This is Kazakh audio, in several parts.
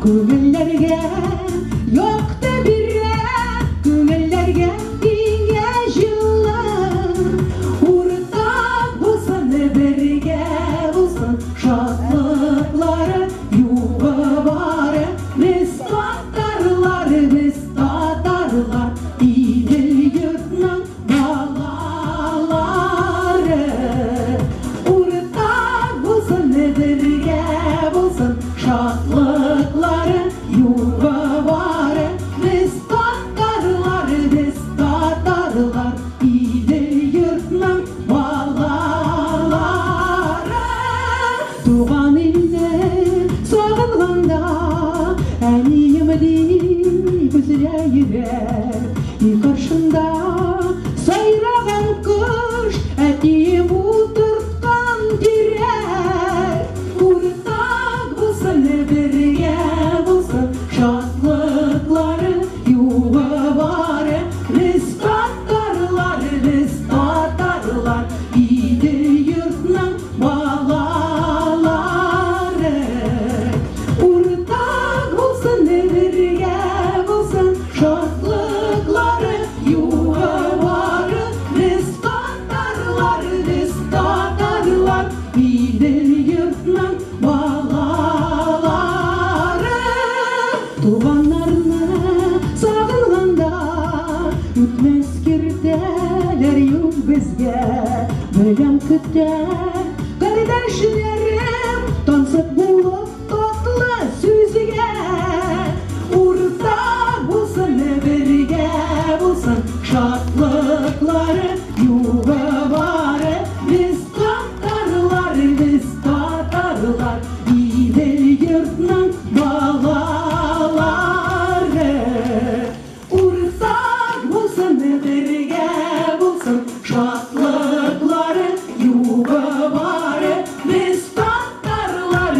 Күңелләргә якты бирә, күңелләргә иңә җылы. Уртак булсын, бергә булсын, шатлыклары югы бары. Без татарлар, Идел йортның балалары. Уртак булсын, бергә булсын, шатлыклары югы бары. Без татарлар, Идел йортның балалары. Туган илне сагынганда, әнием дип үзелә йөрәк. И каршында сайраган кош, әтием утырткан тирәк. Уртак булсын, бергә булсын, шатлыклары югы бары. Без татарлар, Идел йортның балалары. Уртак булсын, бергә булсын, шатлыклары югы бары. Без татарлар, Идел йортның балалары. Туганнарны сагынганда, үтмәс киртәләр юк безгә. Беләм көтә кардәшләрем, тансык булып татлы сүзгә. Уртак булсын, бергә булсын, шатлыклары югы бары. Без татарлар, Идел йортның балалары. Уртак булсын, бергә булсын, шатлыклары югы бары. Без татарлар,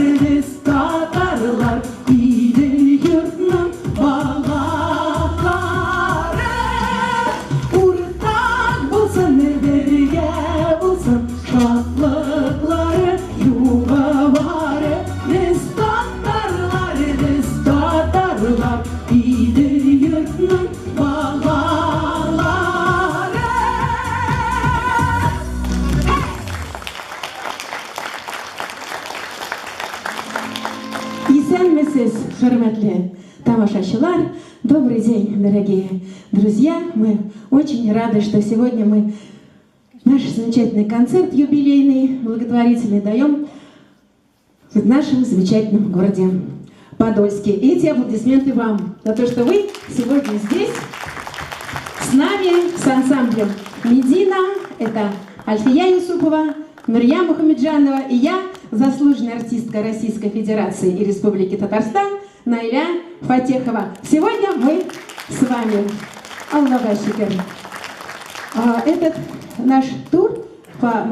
Идел йортның балалары. Уртак булсын, бергә булсын, шатлыклары югы бары. Без татарлар, Идел йортның балалары. Исәнмесез, хөрмәтле тамашачылар! Добрый день, дорогие друзья! Мы очень рады, что сегодня мы наш замечательный концерт юбилейный, благотворительный, даем в нашем замечательном городе Подольске. И эти аплодисменты вам за то, что вы сегодня здесь с нами, с ансамблем Медина. Это Альфия Юсупова, Нурия Мухамеджанова и я, заслуженная артистка Российской Федерации и Республики Татарстан Наиля Фатехова. Сегодня мы с вами. Аллаха шикар. Этот наш тур по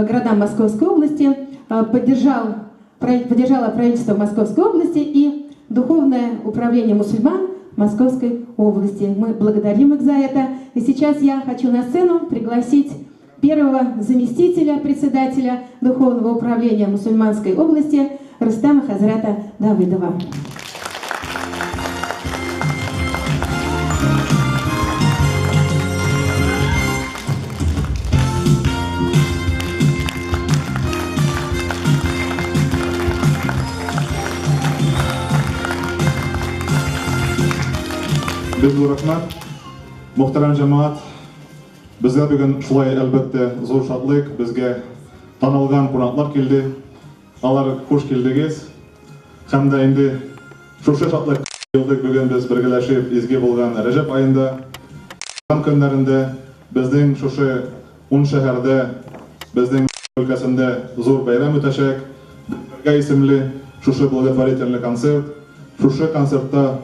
городам Московской области поддержало правительство Московской области и Духовное управление мусульман Московской области. Мы благодарим их за это. И сейчас я хочу на сцену пригласить первого заместителя председателя Духовного управления мусульманской области Рустама Хазрата Давыдова. Безгә рәхмәт, мөхтәрәм җәмәгать. Безгә бүген шулай әлбәттә зур шатлык, безгә танылган кунаклар килде. Алар хуш килдегез. Һәм дә инде шушы шатлык елдык бүген без бергәләшеп изге булган Рәҗәб аенда, көннәрендә безнең шушы 10 шәһәрдә, безнең өлкәсендә зур бәйрәм үтәчәк. Бергә исемле шушы благотворительный концерт. Шушы концертта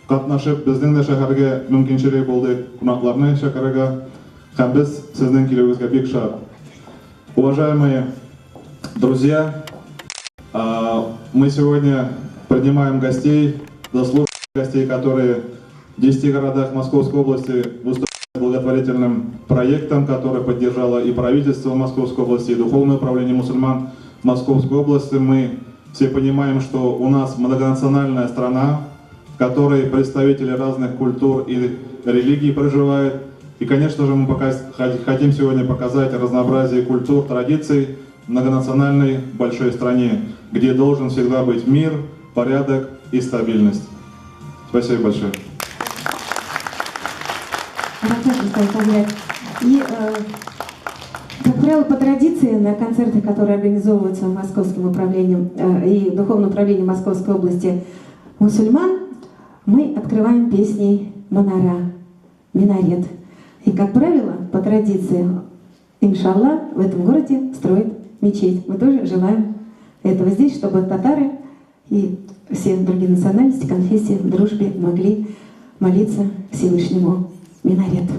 катнашып, безнең дә шәһәргә мөмкинчелек булды кунакларны чакырырга. Һәм без сезнең килүегезгә бик шат. Уважаемые друзья, мы сегодня принимаем гостей, заслуженных гостей, которые в 10 городах Московской области выступают благотворительным проектом, который поддержало и правительство Московской области, и Духовное управление мусульман Московской области. Мы все понимаем, что у нас многонациональная страна, в которой представители разных культур и религий проживают. И, конечно же, мы хотим сегодня показать разнообразие культур, традиций в многонациональной большой стране, где должен всегда быть мир, порядок и стабильность. Спасибо большое. И, как правило, по традиции на концертах, которые организовываются Московским управлением и Духовным управлением Московской области мусульман, мы открываем песней «Манара», «Минарет». И, как правило, по традиции, иншаллах, в этом городе строят мечеть. Мы тоже желаем этого здесь, чтобы татары и все другие национальности, конфессии в дружбе могли молиться Всевышнему. Минарет.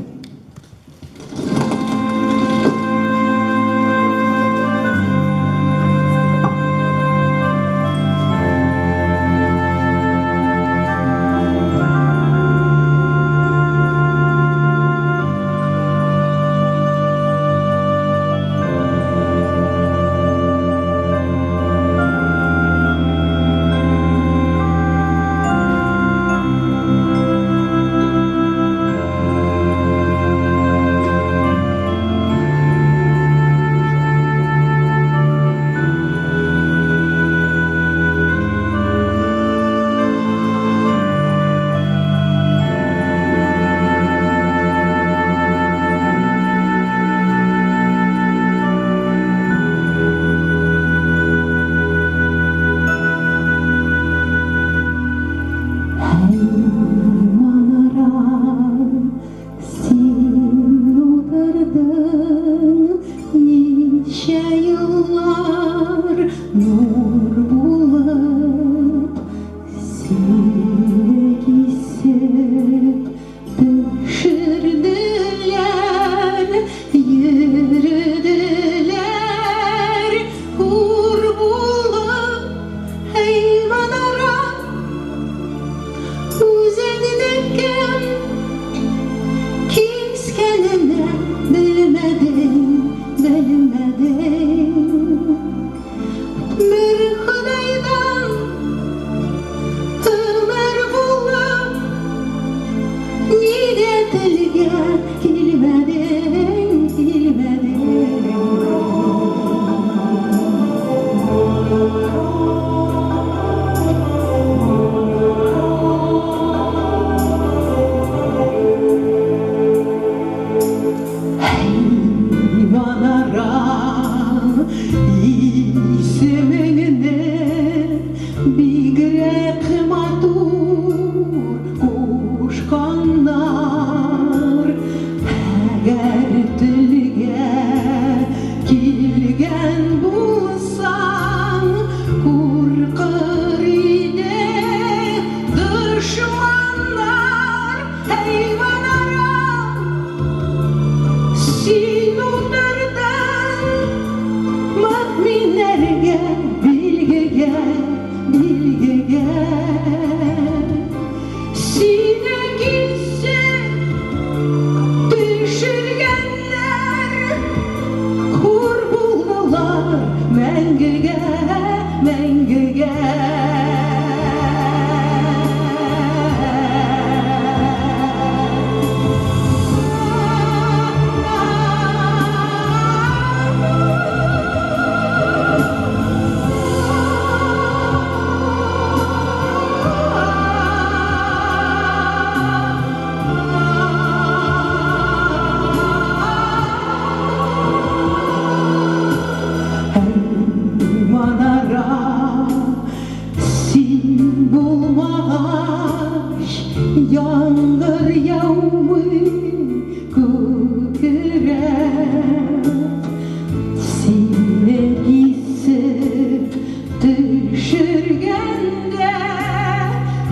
Düşürgende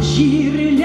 şiirler